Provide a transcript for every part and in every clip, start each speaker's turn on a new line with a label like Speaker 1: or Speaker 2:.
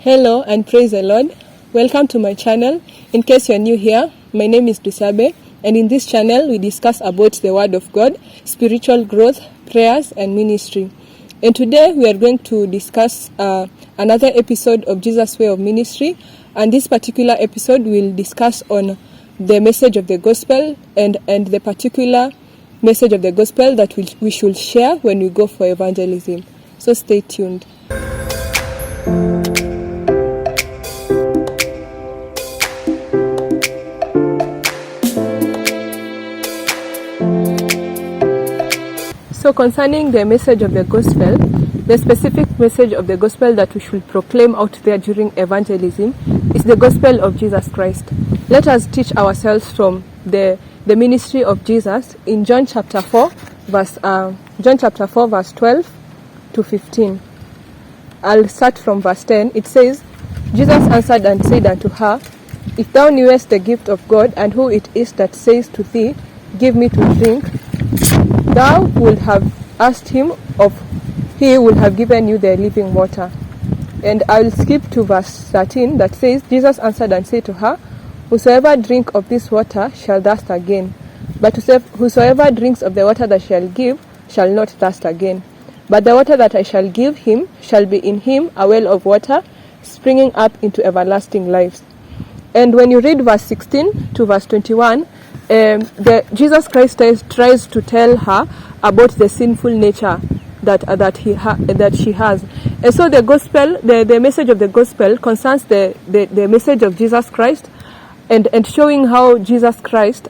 Speaker 1: Hello and praise the Lord. Welcome to my channel. In case you're new here, my name is Dusabe, and in this channel we discuss about the Word of God, spiritual growth, prayers and ministry. And today we are going to discuss another episode of Jesus' Way of Ministry, and this particular episode will discuss on the message of the gospel and the particular message of the gospel that we should share when we go for evangelism. So stay tuned. So concerning the message of the gospel, the specific message of the gospel that we should proclaim out there during evangelism is the gospel of Jesus Christ. Let us teach ourselves from the ministry of Jesus in John chapter 4 verse 12 to 15. I'll start from verse 10. It says, Jesus answered and said unto her, If thou knewest the gift of God, and who it is that says to thee, Give me to drink, thou would have asked him, of he would have given you the living water. And I'll skip to verse 13 that says, Jesus answered and said to her, Whosoever drink of this water shall thirst again. But whosoever drinks of the water that I shall give shall not thirst again. But the water that I shall give him shall be in him a well of water, springing up into everlasting life. And when you read verse 16 to verse 21, Jesus Christ tries to tell her about the sinful nature that she has. And so the gospel, the message of the gospel concerns the message of Jesus Christ, and showing how Jesus Christ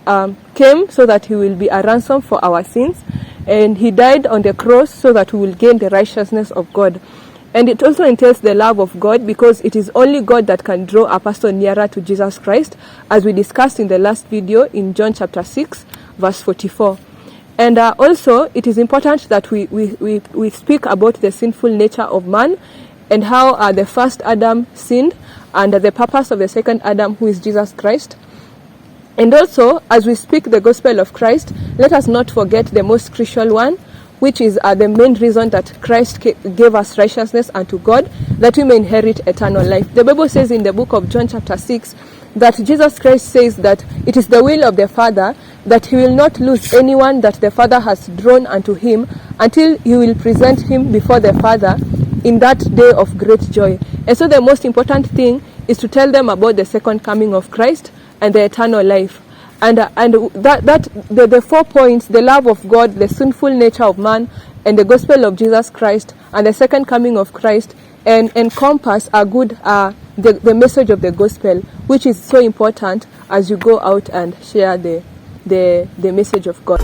Speaker 1: came so that he will be a ransom for our sins, and he died on the cross so that we will gain the righteousness of God. And it also entails the love of God, because it is only God that can draw a person nearer to Jesus Christ, as we discussed in the last video in John chapter 6 verse 44. And also it is important that we speak about the sinful nature of man, and how the first Adam sinned, and the purpose of the second Adam, who is Jesus Christ. And also, as we speak the gospel of Christ, let us not forget the most crucial one, which is the main reason that Christ gave us righteousness unto God, that we may inherit eternal life. The Bible says in the book of John chapter 6 that Jesus Christ says that it is the will of the Father that he will not lose anyone that the Father has drawn unto him, until he will present him before the Father in that day of great joy. And so the most important thing is to tell them about the second coming of Christ and the eternal life. And the 4 points, the love of God, the sinful nature of man, and the gospel of Jesus Christ, and the second coming of Christ, and encompass a good the message of the gospel, which is so important as you go out and share the message of God.